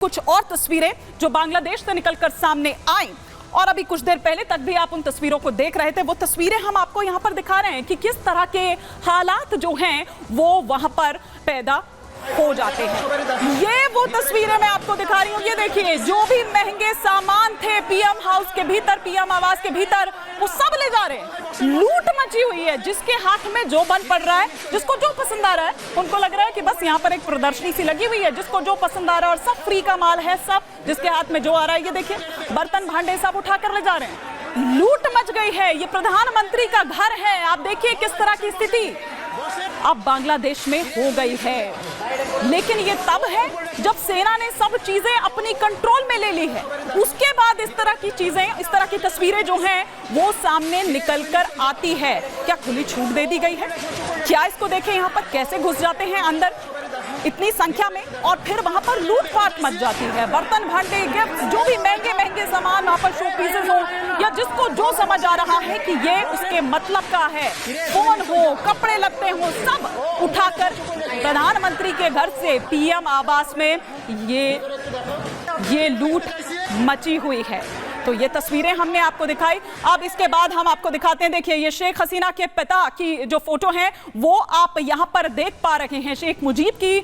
कुछ और तस्वीरें जो बांग्लादेश से निकलकर सामने आई और अभी कुछ देर पहले तक भी आप उन तस्वीरों को देख रहे थे। वो तस्वीरें हम आपको यहां पर दिखा रहे हैं कि किस तरह के हालात जो हैं वो वहां पर पैदा हो जाते हैं। ये वो तस्वीरें मैं आपको दिखा रही हूँ। ये देखिए, जो भी महंगे सामान थे पीएम हाउस के भीतर, पीएम आवास के भीतर, वो सब ले जा रहे हैं। लूट मची हुई है। जिसके हाथ में जो बल पड़ रहा है, जिसको जो पसंद आ रहा है, उनको लग रहा है कि बस यहाँ पर एक प्रदर्शनी सी लगी हुई है, जिसको जो पसंद आ रहा है और सब फ्री का माल है। सब जिसके हाथ में जो आ रहा है, ये देखिए बर्तन भांडे सब उठाकर ले जा रहे हैं। लूट मच गई है। ये प्रधानमंत्री का घर है। आप देखिए किस तरह की स्थिति अब बांग्लादेश में हो गई है। लेकिन ये तब है जब सेना ने सब चीजें अपनी कंट्रोल में ले ली है। उसके बाद इस तरह की चीजें, इस तरह की तस्वीरें जो हैं वो सामने निकलकर आती है। क्या खुली छूट दे दी गई है? क्या इसको देखें, यहाँ पर कैसे घुस जाते हैं अंदर इतनी संख्या में और फिर वहां पर लूटपाट मच जाती है। बर्तन भांडे, गिफ्ट, जो भी महंगे महंगे सामान वहां पर शो पीसेस हो या जिसको जो समझ आ रहा है कि ये उसके मतलब का है, फोन हो, कपड़े लगते हो, सब उठाकर प्रधानमंत्री के घर से पीएम आवास में ये लूट मची हुई है। तो ये तस्वीरें हमने आपको दिखाई। अब इसके बाद हम आपको दिखाते हैं। देखिए, ये शेख हसीना के पिता की जो फोटो है वो आप यहां पर देख पा रहे हैं। शेख मुजीब की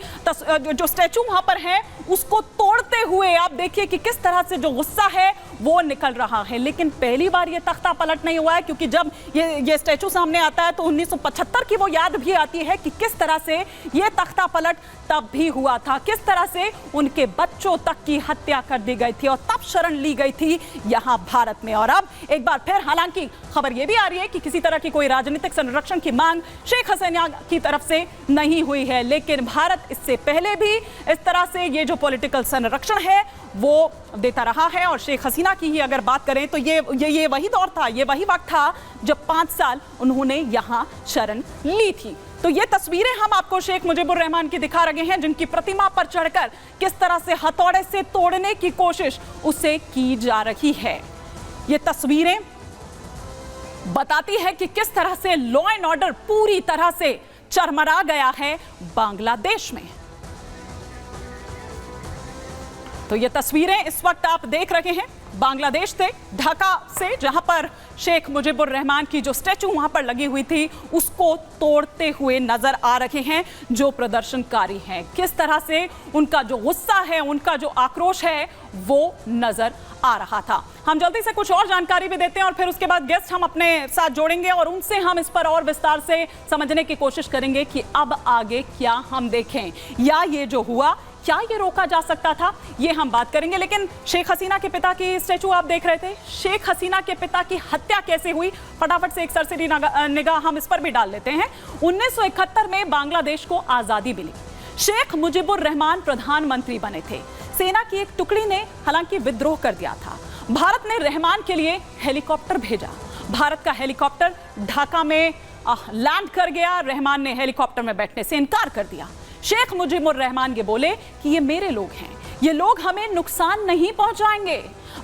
जो स्टैचू वहां पर है उसको तोड़ते हुए आप देखिए कि किस तरह से जो गुस्सा है वो निकल रहा है। लेकिन पहली बार ये तख्ता पलट नहीं हुआ है, क्योंकि जब ये स्टैचू सामने आता है तो 1975 की वो याद भी आती है कि किस तरह से ये तख्ता पलट तब भी हुआ था, किस तरह से उनके बच्चों तक की हत्या कर दी गई थी और तब शरण ली गई थी यहां भारत में। और अब एक बार फिर, हालांकि खबर यह भी आ रही है कि किसी तरह की कोई राजनीतिक संरक्षण की मांग शेख हसीना की तरफ से नहीं हुई है, लेकिन भारत इससे पहले भी इस तरह से ये जो पॉलिटिकल संरक्षण है वो देता रहा है। और शेख हसीना की ही अगर बात करें तो ये वही दौर था, ये वही वक्त था जब 5 साल उन्होंने यहां शरण ली थी। तो ये तस्वीरें हम आपको शेख मुजीबुर रहमान की दिखा रहे हैं, जिनकी प्रतिमा पर चढ़कर किस तरह से हथौड़े से तोड़ने की कोशिश उसे की जा रही है। ये तस्वीरें बताती है कि किस तरह से लॉ एंड ऑर्डर पूरी तरह से चरमरा गया है बांग्लादेश में। तो ये तस्वीरें इस वक्त आप देख रहे हैं बांग्लादेश से, ढाका से, जहां पर शेख मुजीबुर रहमान की जो स्टैचू वहां पर लगी हुई थी उसको तोड़ते हुए नजर आ रहे हैं जो प्रदर्शनकारी हैं। किस तरह से उनका जो गुस्सा है, उनका जो आक्रोश है वो नजर आ रहा था। हम जल्दी से कुछ और जानकारी भी देते हैं और फिर उसके बाद गेस्ट हम अपने साथ जोड़ेंगे और उनसे हम इस पर और विस्तार से समझने की कोशिश करेंगे कि अब आगे क्या हम देखें, या ये जो हुआ क्या ये रोका जा सकता था, ये हम बात करेंगे। लेकिन शेख हसीना के पिता की स्टैचू आप देख रहे थे, शेख हसीना के पिता की हत्या कैसे हुई, फटाफट से एक सरसरी निगाह हम इस पर भी डाल लेते हैं। 1971 में बांग्लादेश को आजादी मिली। शेख मुजीबुर रहमान प्रधानमंत्री बने थे। सेना की एक टुकड़ी ने हालांकि विद्रोह कर दिया था। भारत ने रहमान के लिए हेलीकॉप्टर भेजा। भारत का हेलीकॉप्टर ढाका में लैंड कर गया। रहमान ने हेलीकॉप्टर में बैठने से इनकार कर दिया। शेख मुजीबुर रहमान ये बोले कि ये मेरे लोग हैं, ये लोग हमें नुकसान नहीं पहुंचाएंगे।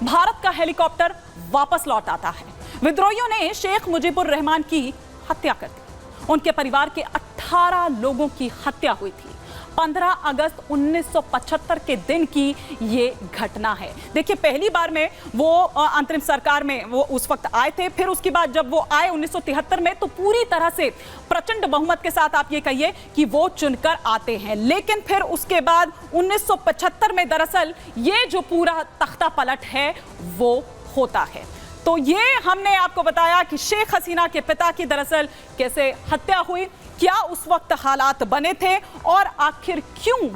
भारत का हेलीकॉप्टर वापस लौट आता है। विद्रोहियों ने शेख मुजीबुर रहमान की हत्या कर दी। उनके परिवार के 18 लोगों की हत्या हुई थी। 15 अगस्त 1975 के दिन की ये घटना है। देखिए, पहली बार में वो अंतरिम सरकार में वो उस वक्त आए थे। फिर उसके बाद जब वो आए 1973 में, तो पूरी तरह से प्रचंड बहुमत के साथ आप ये कहिए कि वो चुनकर आते हैं। लेकिन फिर उसके बाद 1975 में दरअसल ये जो पूरा तख्ता पलट है वो होता है। तो ये हमने आपको बताया कि शेख हसीना के पिता की दरअसल कैसे हत्या हुई, क्या उस वक्त हालात बने थे और आखिर क्यों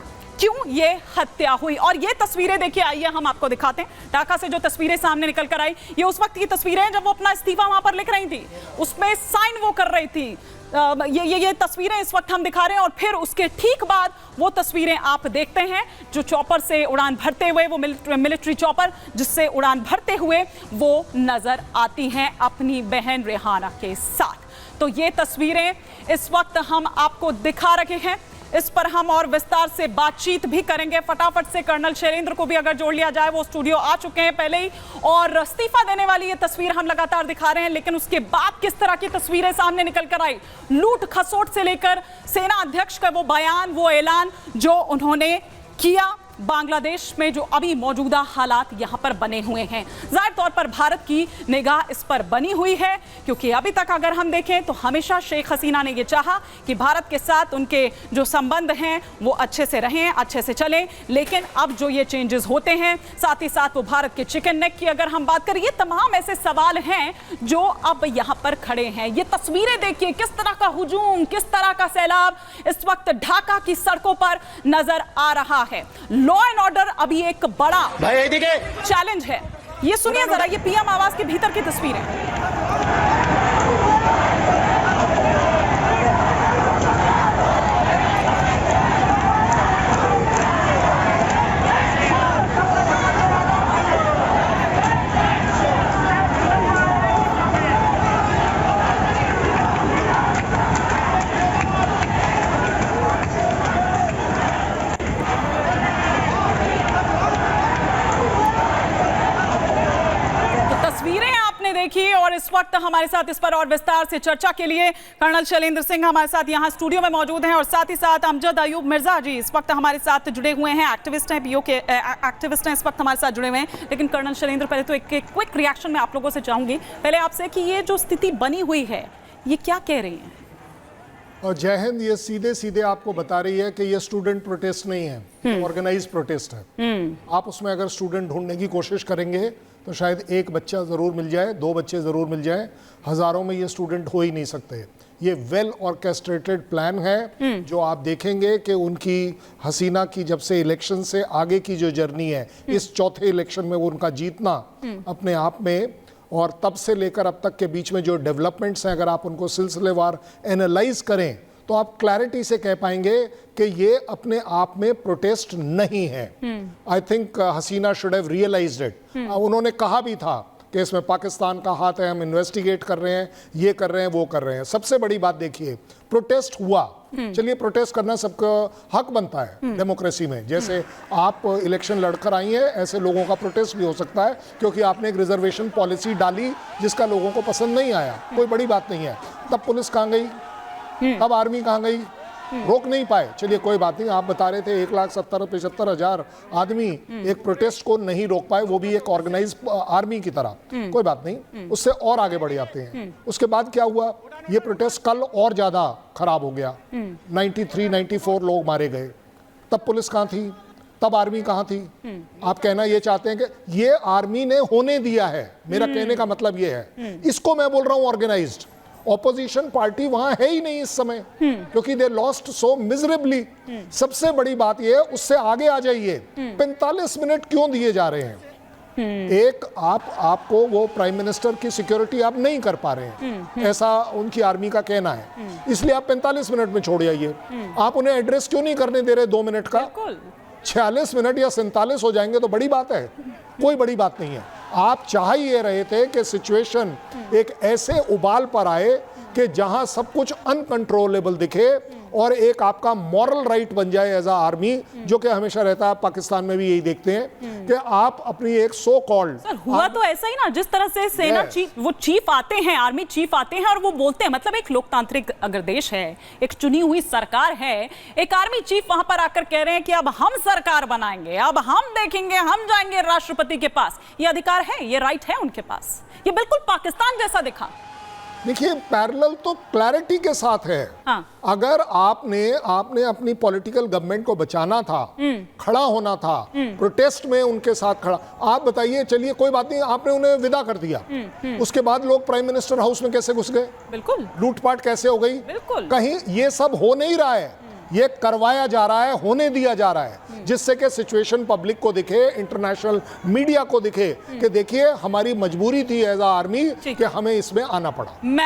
ये हत्या हुई। और ये तस्वीरें देखिए, आइए हम आपको दिखाते हैं। ढाका से जो तस्वीरें सामने निकल कर आई, ये उस वक्त की तस्वीरें हैं जब वो अपना इस्तीफा वहां पर लिख रही थी, उसमें साइन वो कर रही थी। ये तस्वीरें इस वक्त हम दिखा रहे हैं और फिर उसके ठीक बाद वो तस्वीरें आप देखते हैं जो चॉपर से उड़ान भरते हुए, वो मिलिट्री चॉपर जिससे उड़ान भरते हुए वो नजर आती हैं अपनी बहन रेहाना के साथ। तो ये तस्वीरें इस वक्त हम आपको दिखा रहे हैं। इस पर हम और विस्तार से बातचीत भी करेंगे। फटाफट से कर्नल शैलेंद्र को भी अगर जोड़ लिया जाए, वो स्टूडियो आ चुके हैं पहले ही, और इस्तीफा देने वाली ये तस्वीर हम लगातार दिखा रहे हैं। लेकिन उसके बाद किस तरह की तस्वीरें सामने निकल कर आई, लूट खसोट से लेकर सेना अध्यक्ष का वो बयान, वो ऐलान जो उन्होंने किया, बांग्लादेश में जो अभी मौजूदा हालात यहां पर बने हुए हैं, जाहिर तौर पर भारत की निगाह इस पर बनी हुई है, क्योंकि अभी तक अगर हम देखें तो हमेशा शेख हसीना ने यह चाहा कि भारत के साथ उनके जो संबंध हैं वो अच्छे से रहें, अच्छे से चलें। लेकिन अब जो ये चेंजेस होते हैं, साथ ही साथ वो भारत के चिकन नेक की अगर हम बात करें, ये तमाम ऐसे सवाल हैं जो अब यहां पर खड़े हैं। ये तस्वीरें देखिए, किस तरह का हुजूम, किस तरह का सैलाब इस वक्त ढाका की सड़कों पर नजर आ रहा है। लॉ एंड ऑर्डर अभी एक बड़ा चैलेंज है। ये सुनिए जरा, ये पीएम आवास के भीतर की तस्वीरें। देखिए, और इस वक्त हमारे साथ इस पर और विस्तार से चर्चा के लिए कर्नल शैलेंद्र सिंह हमारे साथ यहां स्टूडियो में मौजूद हैं, और साथ ही साथ अमजद अयूब मिर्जा जी इस वक्त हमारे साथ जुड़े हुए हैं, एक्टिविस्ट हैं, पीओ के एक्टिविस्ट हैं, इस वक्त हमारे साथ जुड़े हुए हैं। लेकिन कर्नल शैलेंद्र, पहले तो एक क्विक रिएक्शन में आप लोगों से चाहूंगी, पहले आपसे कि ये जो स्थिति बनी हुई है ये क्या कह रही है? और जय हिंद, ये सीधे सीधे आपको बता रही है कि ये स्टूडेंट प्रोटेस्ट नहीं है, ऑर्गेनाइज प्रोटेस्ट है। आप उसमें अगर स्टूडेंट ढूंढने की कोशिश करेंगे तो शायद एक बच्चा ज़रूर मिल जाए, दो बच्चे ज़रूर मिल जाए, हज़ारों में ये स्टूडेंट हो ही नहीं सकते। ये वेल ऑर्केस्ट्रेटेड प्लान है जो आप देखेंगे कि उनकी हसीना की जब से इलेक्शन से आगे की जो जर्नी है, इस चौथे इलेक्शन में वो उनका जीतना अपने आप में, और तब से लेकर अब तक के बीच में जो डेवलपमेंट्स हैं, अगर आप उनको सिलसिलेवार एनालाइज करें तो आप क्लैरिटी से कह पाएंगे कि ये अपने आप में प्रोटेस्ट नहीं है। I think Hasina should have realised it. उन्होंने कहा भी था कि इसमें पाकिस्तान का हाथ है, हम इन्वेस्टिगेट कर रहे हैं, ये कर रहे हैं, वो कर रहे हैं। सबसे बड़ी बात देखिए, प्रोटेस्ट हुआ, चलिए प्रोटेस्ट करना सबका हक बनता है डेमोक्रेसी में। जैसे आप इलेक्शन लड़कर आई हैं, ऐसे लोगों का प्रोटेस्ट भी हो सकता है क्योंकि आपने एक रिजर्वेशन पॉलिसी डाली जिसका लोगों को पसंद नहीं आया, कोई बड़ी बात नहीं है। तब पुलिस कहाँ गई, तब आर्मी कहाँ गई, रोक नहीं पाए। चलिए कोई बात नहीं, आप बता रहे थे 1,70,75,000 आदमी एक प्रोटेस्ट को नहीं रोक पाए, वो भी एक ऑर्गेनाइज आर्मी की तरह। कोई बात नहीं, उससे और आगे बढ़ जाते हैं। उसके बाद क्या हुआ, ये प्रोटेस्ट कल और ज्यादा खराब हो गया। 93-94 लोग मारे गए। तब पुलिस कहाँ थी, तब आर्मी कहाँ थी? आप कहना ये चाहते हैं कि ये आर्मी ने होने दिया है, मेरा कहने का मतलब ये है। इसको मैं बोल रहा हूं ऑर्गेनाइज्ड। ऑपोजिशन पार्टी वहां है ही नहीं इस समय, क्योंकि दे लॉस्ट सो मिजरेबली। सबसे बड़ी बात यह है, उससे आगे आ जाइए, 45 मिनट क्यों दिए जा रहे हैं? एक आपको वो प्राइम मिनिस्टर की सिक्योरिटी आप नहीं कर पा रहे हैं, ऐसा उनकी आर्मी का कहना है, इसलिए आप 45 मिनट में छोड़ जाइए। आप उन्हें एड्रेस क्यों नहीं करने दे रहे 2 मिनट का? 46 मिनट या 47 हो जाएंगे तो बड़ी बात है, कोई बड़ी बात नहीं है। आप चाह ही ये रहे थे कि सिचुएशन एक ऐसे उबाल पर आए कि जहां सब कुछ अनकंट्रोलेबल दिखे और एक आपका मॉरल राइट बन जाए एज अ आर्मी, जो कि हमेशा रहता है। पाकिस्तान में भी यही देखते हैं कि आप अपनी एक सो कॉल्ड हुआ तो ऐसा ही ना, जिस तरह से सेना चीफ, वो चीफ आते हैं, आर्मी चीफ आते हैं और वो बोलते हैं, मतलब एक लोकतांत्रिक अगर देश है, एक चुनी हुई सरकार है, एक आर्मी चीफ वहां पर आकर कह रहे हैं कि अब हम सरकार बनाएंगे, अब हम देखेंगे, हम जाएंगे राष्ट्रपति के पास। ये अधिकार है, ये राइट है उनके पास। ये बिल्कुल पाकिस्तान जैसा दिखा। देखिए, पैरेलल तो क्लैरिटी के साथ है। हाँ। अगर आपने अपनी पॉलिटिकल गवर्नमेंट को बचाना था, खड़ा होना था, प्रोटेस्ट में उनके साथ खड़ा, आप बताइए, चलिए कोई बात नहीं, आपने उन्हें विदा कर दिया, उसके बाद लोग प्राइम मिनिस्टर हाउस में कैसे घुस गए? बिल्कुल। लूटपाट कैसे हो गई? बिल्कुल। कहीं ये सब हो नहीं रहा है, ये करवाया जा रहा है, होने दिया जा रहा है, जिससे कि सिचुएशन पब्लिक को दिखे, इंटरनेशनल मीडिया को दिखे कि देखिए हमारी मजबूरी थी एज अ आर्मी कि हमें इसमें आना पड़ा।